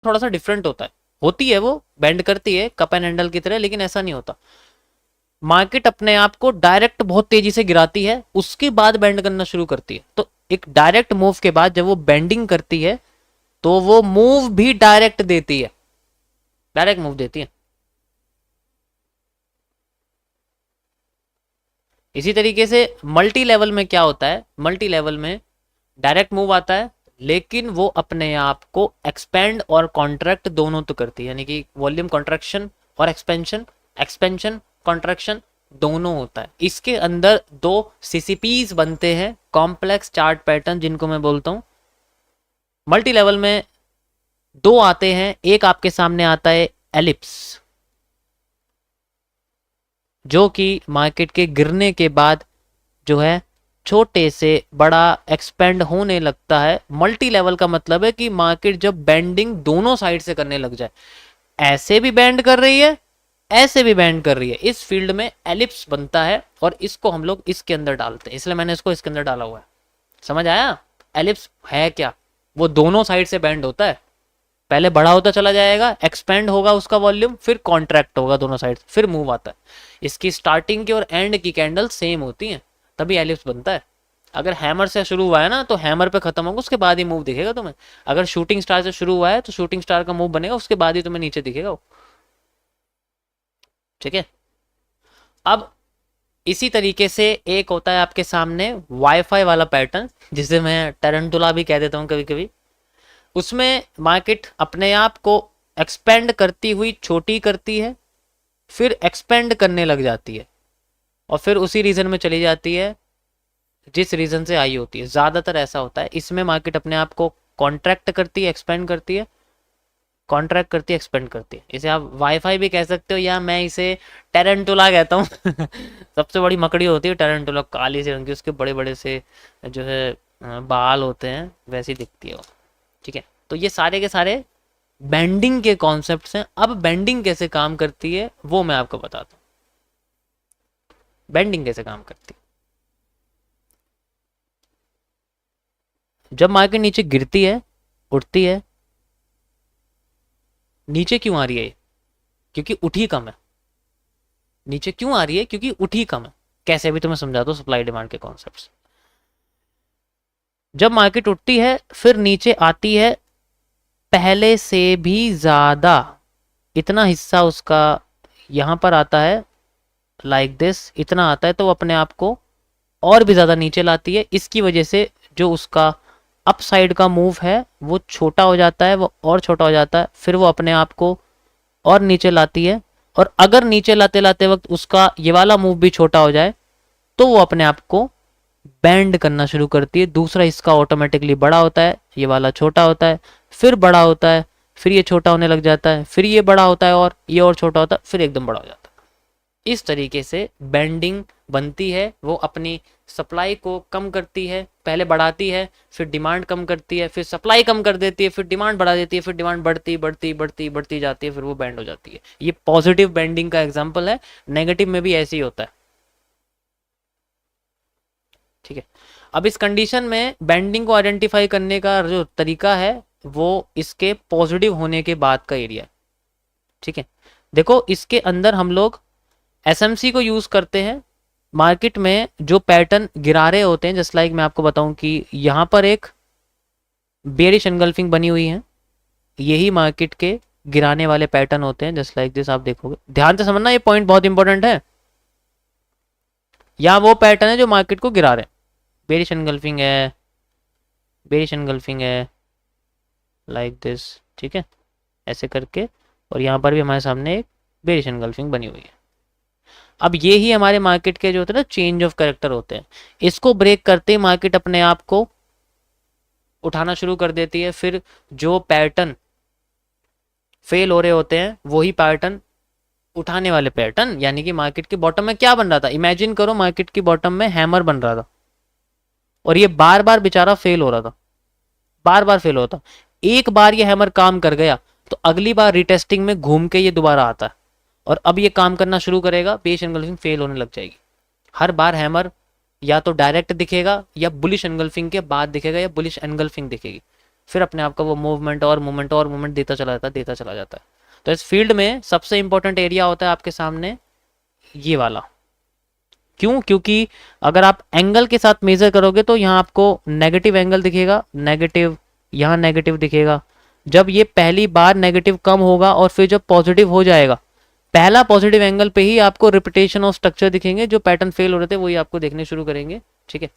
थोड़ा सा डिफरेंट होता है, होती है वो बेंड करती है कप एंड हैंडल की तरह, लेकिन ऐसा नहीं होता। मार्केट अपने आप को डायरेक्ट बहुत तेजी से गिराती है, उसके बाद बेंड करना शुरू करती है। तो एक डायरेक्ट मूव के बाद जब वो बेंडिंग करती है तो वो मूव भी डायरेक्ट देती है, डायरेक्ट मूव देती है। इसी तरीके से मल्टी लेवल में क्या होता है, मल्टी लेवल में डायरेक्ट मूव आता है, लेकिन वो अपने आप को एक्सपेंड और कॉन्ट्रैक्ट दोनों तो करती है, यानी कि वॉल्यूम कॉन्ट्रैक्शन और एक्सपेंशन, एक्सपेंशन कॉन्ट्रैक्शन दोनों होता है। इसके अंदर दो सीसीपीज बनते हैं, कॉम्प्लेक्स चार्ट पैटर्न, जिनको मैं बोलता हूं। मल्टी लेवल में दो आते हैं, एक आपके सामने आता है एलिप्स, जो कि मार्केट के गिरने के बाद जो है छोटे से बड़ा एक्सपेंड होने लगता है। मल्टी लेवल का मतलब है कि मार्केट जब बेंडिंग दोनों साइड से करने लग जाए, ऐसे भी बेंड कर रही है, ऐसे भी बेंड कर रही है, इस फील्ड में एलिप्स बनता है और इसको हम लोग इसके अंदर डालते हैं, इसलिए मैंने इसको इसके अंदर डाला हुआ है। समझ आया? एलिप्स है क्या? वो दोनों साइड से बेंड होता है, पहले बड़ा होता चला जाएगा, एक्सपेंड होगा उसका वॉल्यूम, फिर कॉन्ट्रैक्ट होगा दोनों साइड, फिर मूव आता है। इसकी स्टार्टिंग की और एंड की कैंडल सेम होती हैं, तभी एलिप्स बनता है। अगर हैमर से शुरू हुआ है ना तो हैमर पे खत्म होगा, उसके बाद ही मूव दिखेगा तुम्हें। अगर शूटिंग स्टार से शुरू हुआ है तो शूटिंग स्टार का मूव बनेगा, उसके बाद ही तुम्हें नीचे दिखेगा वो। ठीक है। अब इसी तरीके से एक होता है आपके सामने वाईफाई वाला पैटर्न, जिसे मैं टेरेंटुला भी कह देता हूँ कभी कभी। उसमें मार्केट अपने आप को एक्सपेंड करती हुई छोटी करती है, फिर एक्सपेंड करने लग जाती है और फिर उसी रीजन में चली जाती है जिस रीजन से आई होती है। ज़्यादातर ऐसा होता है। इसमें मार्केट अपने आप को कॉन्ट्रैक्ट करती है, एक्सपेंड करती है, कॉन्ट्रैक्ट करती है, एक्सपेंड करती है। इसे आप वाईफाई भी कह सकते हो, या मैं इसे टेरेंटुला कहता हूँ। सबसे बड़ी मकड़ी होती है टेरेंटुला, काली से रंग की, उसके बड़े बड़े से जो है बाल होते हैं, वैसी दिखती है वो। ठीक है। तो ये सारे के सारे बेंडिंग के कॉन्सेप्ट्स हैं। अब बेंडिंग कैसे काम करती है वो मैं आपको बताता हूँ। बेंडिंग कैसे काम करती है, जब मार्केट नीचे गिरती है, उठती है, नीचे क्यों आ रही है? क्योंकि उठी कम है। नीचे क्यों आ रही है? क्योंकि उठी कम है। कैसे भी तुम्हें समझाता हूँ सप्लाई डिमांड के कॉन्सेप्ट्स। जब मार्केट उठती है फिर नीचे आती है, पहले से भी ज्यादा इतना हिस्सा उसका यहां पर आता है, लाइक दिस, इतना आता है, तो वो अपने आप को और भी ज्यादा नीचे लाती है। इसकी वजह से जो उसका अप साइड का मूव है वो छोटा हो जाता है, वो और छोटा हो जाता है, फिर वो अपने आप को और नीचे लाती है। और अगर नीचे लाते लाते वक्त उसका ये वाला मूव भी छोटा हो जाए तो वो अपने आप को बैंड करना शुरू करती है। दूसरा इसका ऑटोमेटिकली बड़ा होता है, ये वाला छोटा होता है, फिर बड़ा होता है, फिर ये छोटा होने लग जाता है, फिर ये बड़ा होता है और ये और छोटा होता है, फिर एकदम बड़ा हो जाता है। इस तरीके से बेंडिंग बनती है। वो अपनी सप्लाई को कम करती है, पहले बढ़ाती है, फिर डिमांड कम करती है, फिर सप्लाई कम कर देती है, फिर डिमांड बढ़ा देती है, फिर डिमांड बढ़ती बढ़ती बढ़ती बढ़ती जाती है, फिर वो बैंड हो जाती है। ये पॉजिटिव बेंडिंग का एग्जांपल है। नेगेटिव में भी ऐसे ही होता है। ठीक है। अब इस कंडीशन में बेंडिंग को आइडेंटिफाई करने का जो तरीका है वो इसके पॉजिटिव होने के बाद का एरिया है। ठीक है। देखो इसके अंदर हम लोग एसएमसी को यूज करते हैं। मार्केट में जो पैटर्न गिरा रहे होते हैं, जस्ट लाइक मैं आपको बताऊं कि यहां पर एक बेरिश एनगल्फिंग बनी हुई है, यही मार्केट के गिराने वाले पैटर्न होते हैं। जस्ट लाइक दिस, आप देखोगे, ध्यान से समझना, ये पॉइंट बहुत इंपॉर्टेंट है। या वो पैटर्न है जो मार्केट को गिरा रहे हैं। बेरिश एनगल्फिंग है, बेरिश एनगल्फिंग है, लाइक दिस। ठीक है, ऐसे करके, और यहाँ पर भी हमारे सामने एक बेरिश एनगल्फिंग बनी हुई है। अब ये ही हमारे मार्केट के जो होते हैं ना चेंज ऑफ कैरेक्टर होते हैं। इसको ब्रेक करते ही मार्केट अपने आप को उठाना शुरू कर देती है। फिर जो पैटर्न फेल हो रहे होते हैं वही पैटर्न उठाने वाले पैटर्न, यानी कि मार्केट के बॉटम में क्या बन रहा था, इमेजिन करो मार्केट की बॉटम में हैमर बन रहा था और ये बार बार बेचारा फेल हो रहा था, बार बार फेल होता। एक बार ये हैमर काम कर गया तो अगली बार रिटेस्टिंग में घूम के ये दोबारा आता है और अब ये काम करना शुरू करेगा, बेरिश एनगल्फिंग फेल होने लग जाएगी। हर बार हैमर या तो डायरेक्ट दिखेगा या बुलिश एनगल्फिंग के बाद दिखेगा या बुलिश एनगल्फिंग दिखेगी। फिर अपने आप का वो मूवमेंट और मूवमेंट और मूवमेंट देता चला जाता है। तो इस फील्ड में सबसे इंपॉर्टेंट एरिया होता है आपके सामने ये वाला। क्यों? क्योंकि अगर आप एंगल के साथ मेजर करोगे तो यहाँ आपको नेगेटिव एंगल दिखेगा, नेगेटिव, यहाँ नेगेटिव दिखेगा। जब ये पहली बार नेगेटिव कम होगा और फिर जब पॉजिटिव हो जाएगा, पहला पॉजिटिव एंगल पे ही आपको रिपीटेशन ऑफ स्ट्रक्चर दिखेंगे, जो पैटर्न फेल हो रहे थे वही आपको देखने शुरू करेंगे। ठीक है,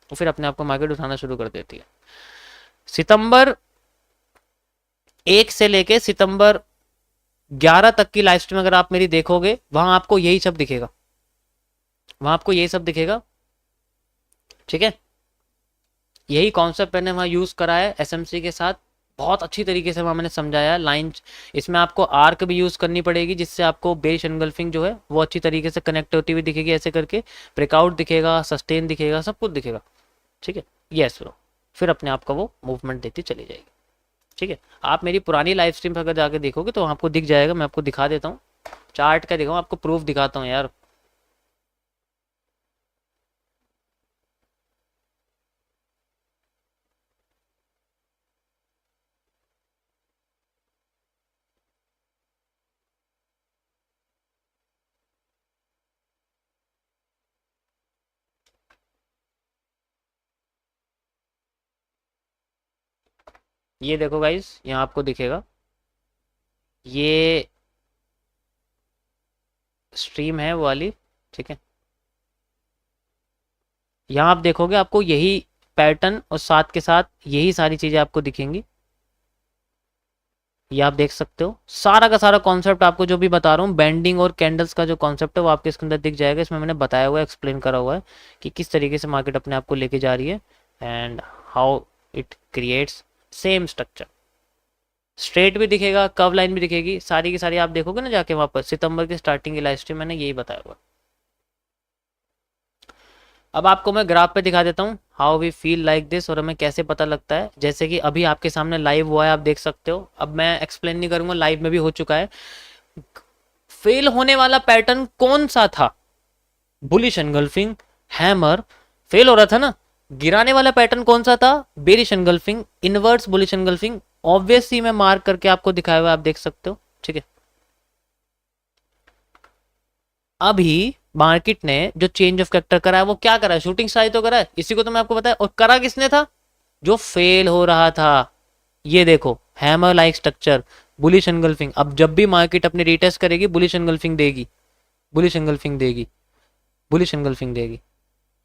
तो फिर अपने आप को मार्केट उठाना शुरू कर देती है। सितंबर 1 से लेके सितंबर 11 तक की लाइफ स्ट्रीम अगर आप मेरी देखोगे, वहां आपको यही सब दिखेगा, वहां आपको यही सब दिखेगा। ठीक है, यही कॉन्सेप्ट मैंने वहां यूज करा है एसएमसी के साथ, बहुत अच्छी तरीके से वहां मैंने समझाया लाइन। इसमें आपको आर्क भी यूज करनी पड़ेगी, जिससे आपको बेरिश एनगल्फिंग जो है वो अच्छी तरीके से कनेक्ट होती हुई दिखेगी, ऐसे करके ब्रेकआउट दिखेगा, सस्टेन दिखेगा, सब कुछ दिखेगा। ठीक है, यस ब्रो, फिर अपने आप का वो मूवमेंट देती चली जाएगी। ठीक है, आप मेरी पुरानी लाइव स्ट्रीम पर अगर जाके देखोगे तो आपको दिख जाएगा। मैं आपको दिखा देता हूँ, चार्ट का दिखाऊँ आपको, प्रूफ दिखाता हूँ यार। ये देखो गाइस, यहाँ आपको दिखेगा, ये स्ट्रीम है वो वाली। ठीक है, यहाँ आप देखोगे आपको यही पैटर्न और साथ के साथ यही सारी चीजें आपको दिखेंगी। ये आप देख सकते हो, सारा का सारा कॉन्सेप्ट आपको जो भी बता रहा हूँ, बेंडिंग और कैंडल्स का जो कॉन्सेप्ट है वो आपके इसके अंदर दिख जाएगा। इसमें मैंने बताया हुआ है, एक्सप्लेन करा हुआ है कि किस तरीके से मार्केट अपने आप को लेके जा रही है and how it creates same structure. Straight भी दिखेगा, कर्व लाइन भी दिखेगी, सारी की सारी आप देखोगे ना जाके वहां पर सितंबर की स्टार्टिंग की लाइव स्ट्रीम मैंने यही बताया हुआ। अब आपको मैं ग्राफ पे दिखा देता हूँ how we feel like this, और हमें कैसे पता लगता है। जैसे कि अभी आपके सामने लाइव हुआ है, आप देख सकते हो। अब मैं एक्सप्लेन नहीं करूंगा, लाइव में भी हो चुका है। फेल होने वाला पैटर्न कौन सा था? बुलिश एनगल्फिंग, हैमर, फेल हो रहा था ना। गिराने वाला पैटर्न कौन सा था? Bearish engulfing, inverse bullish engulfing. Obviously मैं मार्क करके आपको दिखाया हुआ, आप देख सकते हो। ठीक है, अभी मार्केट ने जो चेंज ऑफ कैरेक्टर करा है वो क्या करा है? शूटिंग स्टार तो करा है, इसी को तो मैं आपको बताया। और करा किसने था? जो फेल हो रहा था। ये देखो, hammer like structure, bullish engulfing. अब जब भी मार्केट अपनी रीटेस्ट करेगी, बुलिश एनगल्फिंग देगी, बुलिश एनगल्फिंग देगी, बुलिश एनगल्फिंग देगी,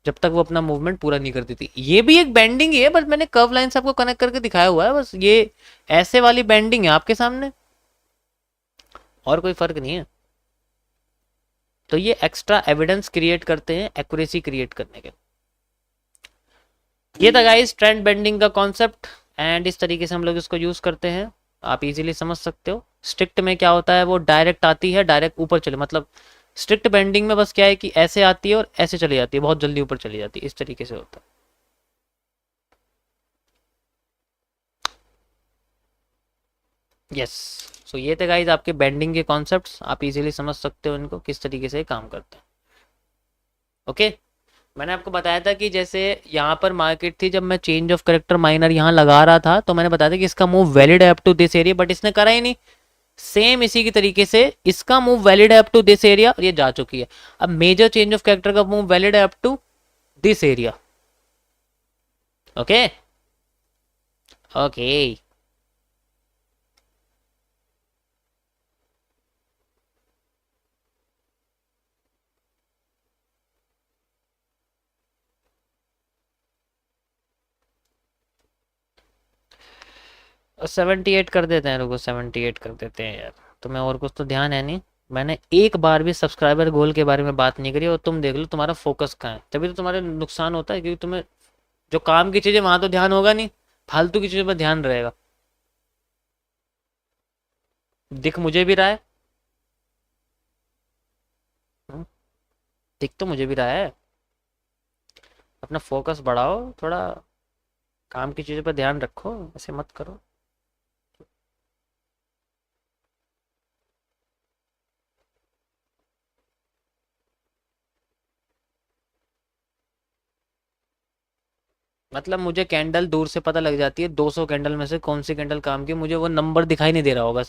जब तक वो अपना मूवमेंट पूरा नहीं कर देती। ये भी एक बेंडिंग ही है, बस मैंने कर्व लाइन से आपको कनेक्ट करके दिखाया हुआ है। बस ये ऐसे वाली बेंडिंग है आपके सामने, और कोई फर्क नहीं है। तो ये एक्स्ट्रा एविडेंस क्रिएट करते हैं एक्यूरेसी क्रिएट करने के। ये था गाइस ट्रेंड बेंडिंग का कॉन्सेप्ट, एंड इस तरीके से हम लोग इसको यूज करते हैं। आप इजीली समझ सकते हो। स्ट्रिक्ट में क्या होता है, वो डायरेक्ट आती है, डायरेक्ट ऊपर चले, मतलब स्ट्रिक्ट बेंडिंग में बस क्या है कि ऐसे आती है और ऐसे चली जाती है, बहुत जल्दी ऊपर चली जाती है, इस तरीके से होता है। यस, सो ये थे गाइस आपके बेंडिंग के कॉन्सेप्ट्स। आप इजीली समझ सकते हो इनको किस तरीके से काम करते हैं। ओके, मैंने आपको बताया था कि जैसे यहाँ पर मार्केट थी, जब मैं चेंज ऑफ करेक्टर माइनर यहाँ लगा रहा था तो मैंने बताया था कि इसका मूव वैलिड है up to this area, but इसने करा ही नहीं। सेम इसी की तरीके से इसका मूव वैलिड है अप टू दिस एरिया और ये जा चुकी है। अब मेजर चेंज ऑफ कैरेक्टर का मूव वैलिड है up to this area. Okay, okay, 78 कर देते हैं, रुको 78 कर देते हैं यार। तुम्हें और कुछ तो ध्यान है नहीं, मैंने एक बार भी सब्सक्राइबर गोल के बारे में बात नहीं करी, और तुम देख लो तुम्हारा फोकस कहाँ है। तभी तो तुम्हारे नुकसान होता है, क्योंकि तुम्हें जो काम की चीजें वहां तो ध्यान होगा नहीं, फालतू की चीजों पर ध्यान रहेगा। दिख मुझे भी रहा है, हम्म, दिख तो मुझे भी रहा है। अपना फोकस बढ़ाओ थोड़ा, काम की चीजों पर ध्यान रखो, ऐसे मत करो। मतलब मुझे कैंडल दूर से पता लग जाती है 200 कैंडल में से कौन सी कैंडल काम की, मुझे वो नंबर दिखाई नहीं दे रहा होगा।